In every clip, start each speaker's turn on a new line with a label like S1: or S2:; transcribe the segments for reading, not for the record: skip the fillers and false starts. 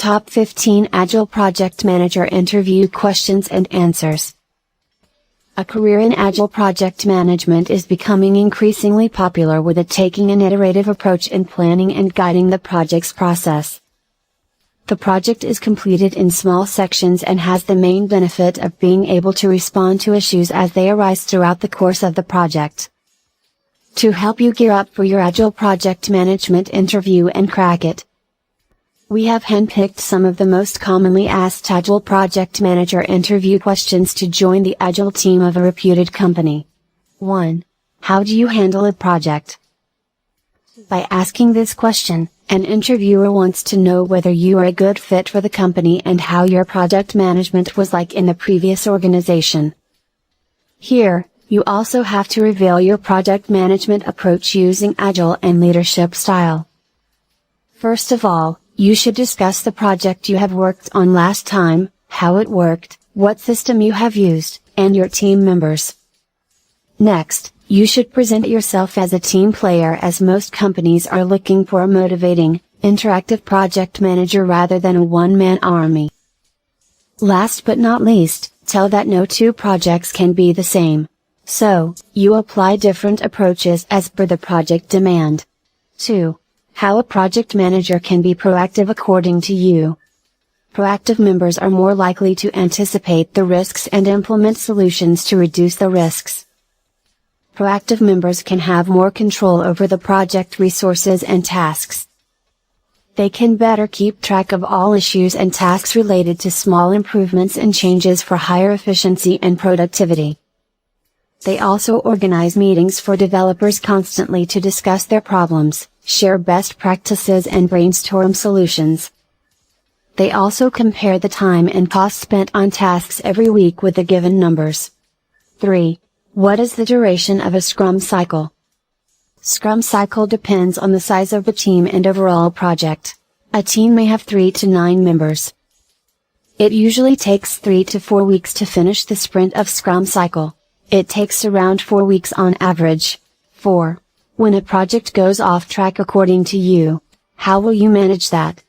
S1: Top 15 Agile Project Manager Interview Questions and Answers. A career in Agile project management is becoming increasingly popular, with it taking an iterative approach in planning and guiding the project's process. The project is completed in small sections and has the main benefit of being able to respond to issues as they arise throughout the course of the project. To help you gear up for your Agile project management interview and crack it, we have handpicked some of the most commonly asked Agile Project Manager interview questions to join the Agile team of a reputed company. 1. How do you handle a project? By asking this question, an interviewer wants to know whether you are a good fit for the company and how your project management was like in the previous organization. Here, you also have to reveal your project management approach using Agile and leadership style. First of all, you should discuss the project you have worked on last time, how it worked, what system you have used, and your team members. Next, you should present yourself as a team player, as most companies are looking for a motivating, interactive project manager rather than a one-man army. Last but not least, tell that no two projects can be the same. So, you apply different approaches as per the project demand. 2. How a project manager can be proactive according to you. Proactive members are more likely to anticipate the risks and implement solutions to reduce the risks. Proactive members can have more control over the project resources and tasks. They can better keep track of all issues and tasks related to small improvements and changes for higher efficiency and productivity. They also organize meetings for developers constantly to discuss their problems, share best practices and brainstorm solutions. They also compare the time and cost spent on tasks every week with the given numbers. 3. What is the duration of a Scrum cycle? Scrum cycle depends on the size of the team and overall project. A team may have 3 to 9 members. It usually takes 3 to 4 weeks to finish the sprint of Scrum cycle. It takes around 4 weeks on average. 4. When a project goes off track according to you, how will you manage that?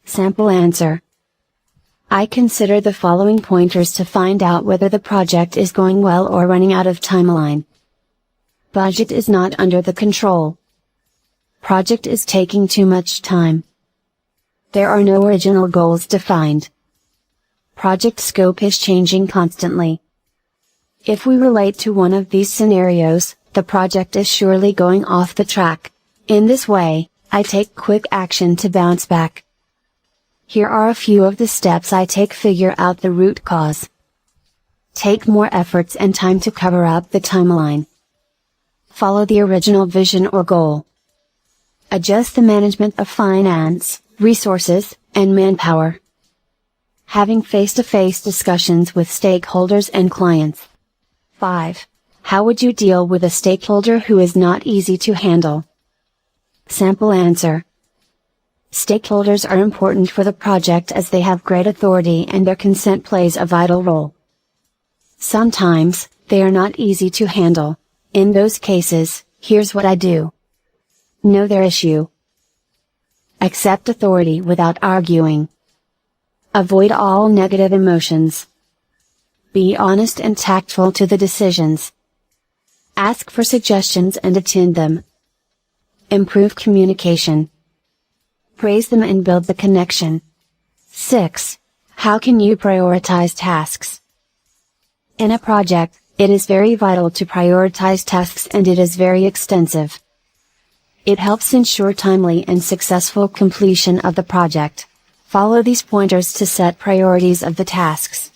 S1: Sample answer. I consider the following pointers to find out whether the project is going well or running out of timeline. Budget is not under the control. Project is taking too much time. There are no original goals defined. Project scope is changing constantly. If we relate to one of these scenarios, the project is surely going off the track. In this way, I take quick action to bounce back. Here are a few of the steps I take: figure out the root cause. Take more efforts and time to cover up the timeline. Follow the original vision or goal. Adjust the management of finance, resources, and manpower. Having face-to-face discussions with stakeholders and clients. 5. How would you deal with a stakeholder who is not easy to handle? Sample answer. Stakeholders are important for the project as they have great authority and their consent plays a vital role. Sometimes, they are not easy to handle. In those cases, here's what I do. Know their issue. Accept authority without arguing. Avoid all negative emotions. Be honest and tactful to the decisions. Ask for suggestions and attend them. Improve communication. Praise them and build the connection. 6. How can you prioritize tasks? In a project, it is very vital to prioritize tasks, and it is very extensive. It helps ensure timely and successful completion of the project. Follow these pointers to set priorities of the tasks.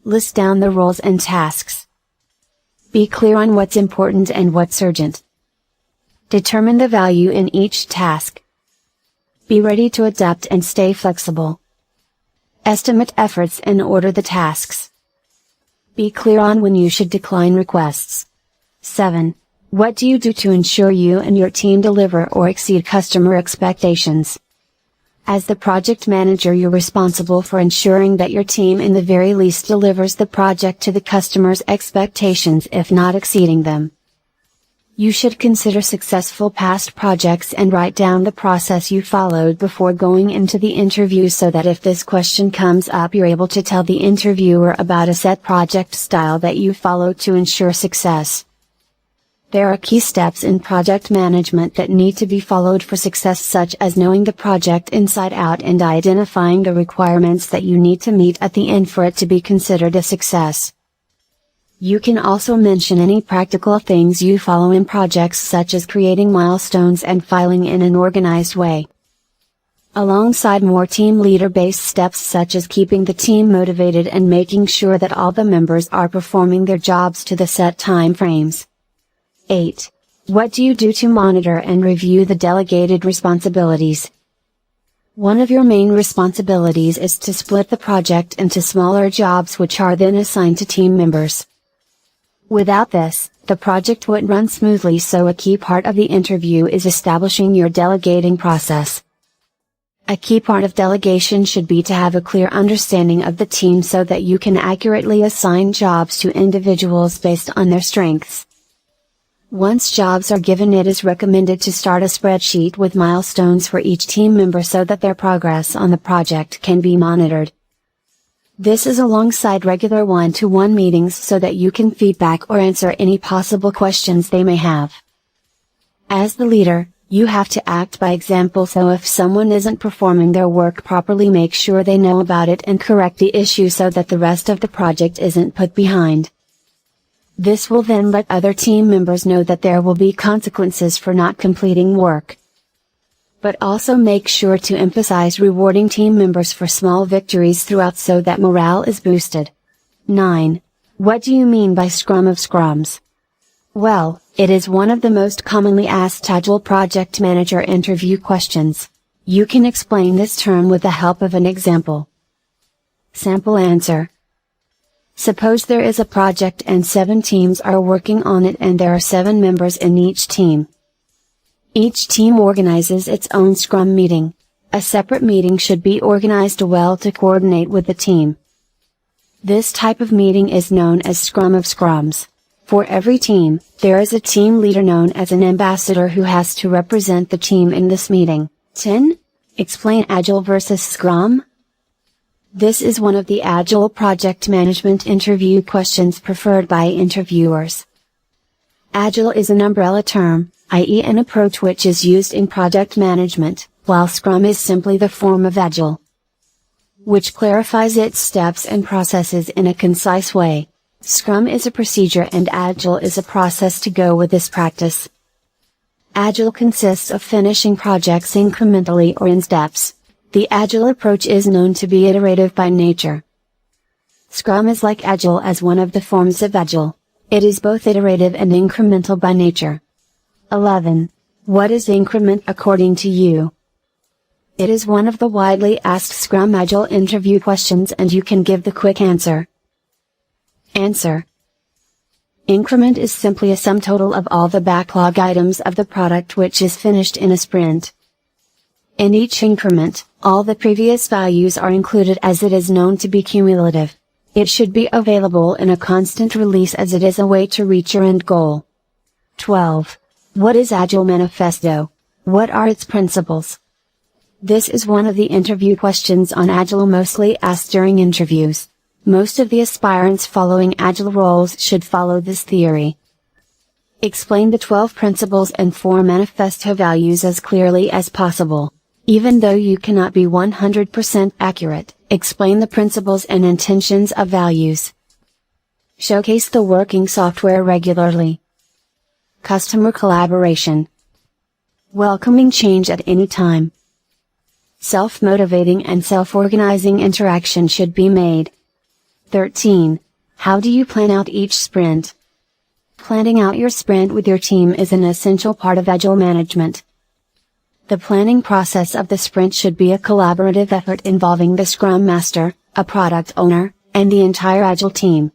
S1: List down the roles and tasks. Be clear on what's important and what's urgent. Determine the value in each task. Be ready to adapt and stay flexible. Estimate efforts and order the tasks. Be clear on when you should decline requests. 7. What do you do to ensure you and your team deliver or exceed customer expectations? As the project manager, you're responsible for ensuring that your team in the very least delivers the project to the customer's expectations, if not exceeding them. You should consider successful past projects and write down the process you followed before going into the interview so that if this question comes up you're able to tell the interviewer about a set project style that you follow to ensure success. There are key steps in project management that need to be followed for success, such as knowing the project inside out and identifying the requirements that you need to meet at the end for it to be considered a success. You can also mention any practical things you follow in projects, such as creating milestones and filing in an organized way. Alongside more team leader-based steps such as keeping the team motivated and making sure that all the members are performing their jobs to the set time frames. 8. What do you do to monitor and review the delegated responsibilities? One of your main responsibilities is to split the project into smaller jobs which are then assigned to team members. Without this, the project wouldn't run smoothly, so a key part of the interview is establishing your delegating process. A key part of delegation should be to have a clear understanding of the team so that you can accurately assign jobs to individuals based on their strengths. Once jobs are given, it is recommended to start a spreadsheet with milestones for each team member so that their progress on the project can be monitored. This is alongside regular one-to-one meetings so that you can feedback or answer any possible questions they may have. As the leader, you have to act by example, so if someone isn't performing their work properly, make sure they know about it and correct the issue so that the rest of the project isn't put behind. This will then let other team members know that there will be consequences for not completing work. But also make sure to emphasize rewarding team members for small victories throughout so that morale is boosted. 9. What do you mean by Scrum of Scrums? Well, it is one of the most commonly asked Agile Project Manager interview questions. You can explain this term with the help of an example. Sample answer. Suppose there is a project and 7 teams are working on it and there are 7 members in each team. Each team organizes its own Scrum meeting. A separate meeting should be organized well to coordinate with the team. This type of meeting is known as Scrum of Scrums. For every team, there is a team leader known as an ambassador who has to represent the team in this meeting. 10. Explain Agile versus Scrum. This is one of the Agile project management interview questions preferred by interviewers. Agile is an umbrella term, i.e. an approach which is used in project management, while Scrum is simply the form of Agile, which clarifies its steps and processes in a concise way. Scrum is a procedure and Agile is a process to go with this practice. Agile consists of finishing projects incrementally or in steps. The Agile approach is known to be iterative by nature. Scrum is like Agile as one of the forms of Agile. It is both iterative and incremental by nature. 11. What is increment according to you? It is one of the widely asked Scrum Agile interview questions and you can give the quick answer. Answer. Increment is simply a sum total of all the backlog items of the product which is finished in a sprint. In each increment, all the previous values are included as it is known to be cumulative. It should be available in a constant release as it is a way to reach your end goal. 12. What is Agile Manifesto? What are its principles? This is one of the interview questions on Agile mostly asked during interviews. Most of the aspirants following Agile roles should follow this theory. Explain the 12 principles and 4 manifesto values as clearly as possible. Even though you cannot be 100% accurate, explain the principles and intentions of values. Showcase the working software regularly. Customer collaboration. Welcoming change at any time. Self-motivating and self-organizing interaction should be made. 13. How do you plan out each sprint? Planning out your sprint with your team is an essential part of Agile management. The planning process of the sprint should be a collaborative effort involving the Scrum Master, a product owner, and the entire Agile team.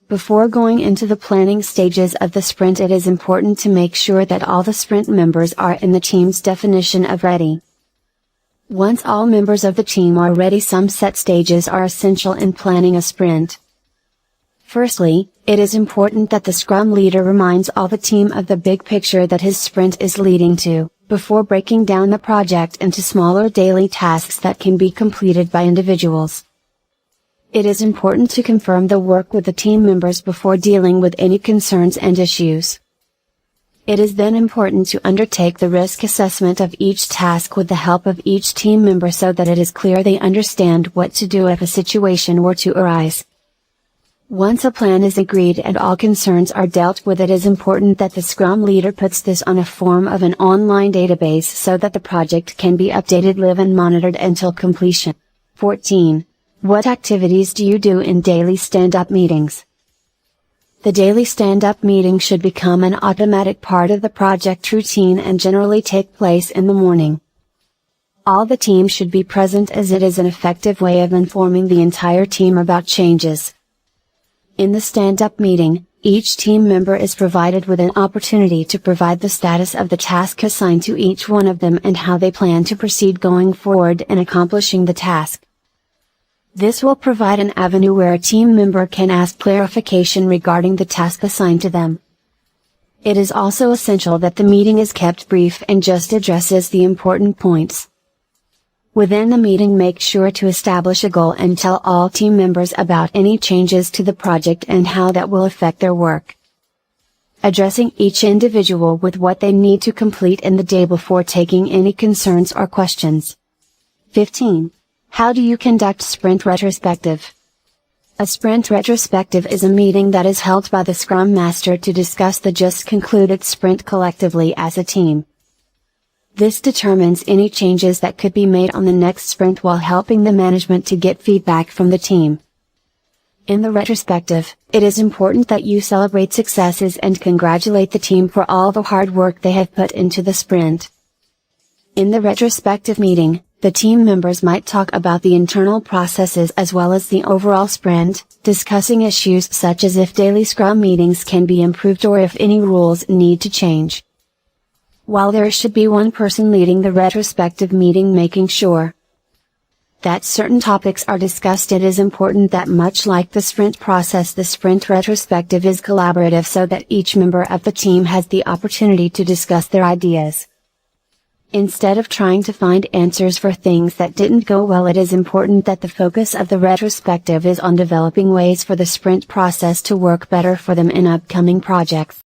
S1: Before going into the planning stages of the sprint, it is important to make sure that all the sprint members are in the team's definition of ready. Once all members of the team are ready, some set stages are essential in planning a sprint. Firstly, it is important that the Scrum leader reminds all the team of the big picture that his sprint is leading to, before breaking down the project into smaller daily tasks that can be completed by individuals. It is important to confirm the work with the team members before dealing with any concerns and issues. It is then important to undertake the risk assessment of each task with the help of each team member so that it is clear they understand what to do if a situation were to arise. Once a plan is agreed and all concerns are dealt with, it is important that the Scrum leader puts this on a form of an online database so that the project can be updated, live and monitored until completion. 14. What activities do you do in daily stand-up meetings? The daily stand-up meeting should become an automatic part of the project routine and generally take place in the morning. All the team should be present as it is an effective way of informing the entire team about changes. In the stand-up meeting, each team member is provided with an opportunity to provide the status of the task assigned to each one of them and how they plan to proceed going forward in accomplishing the task. This will provide an avenue where a team member can ask clarification regarding the task assigned to them. It is also essential that the meeting is kept brief and just addresses the important points. Within the meeting, make sure to establish a goal and tell all team members about any changes to the project and how that will affect their work. Addressing each individual with what they need to complete in the day before taking any concerns or questions. 15. How do you conduct sprint retrospective? A sprint retrospective is a meeting that is held by the Scrum Master to discuss the just concluded sprint collectively as a team. This determines any changes that could be made on the next sprint while helping the management to get feedback from the team. In the retrospective, it is important that you celebrate successes and congratulate the team for all the hard work they have put into the sprint. In the retrospective meeting, the team members might talk about the internal processes as well as the overall sprint, discussing issues such as if daily Scrum meetings can be improved or if any rules need to change. While there should be one person leading the retrospective meeting making sure that certain topics are discussed, it is important that, much like the sprint process, the sprint retrospective is collaborative so that each member of the team has the opportunity to discuss their ideas. Instead of trying to find answers for things that didn't go well, it is important that the focus of the retrospective is on developing ways for the sprint process to work better for them in upcoming projects.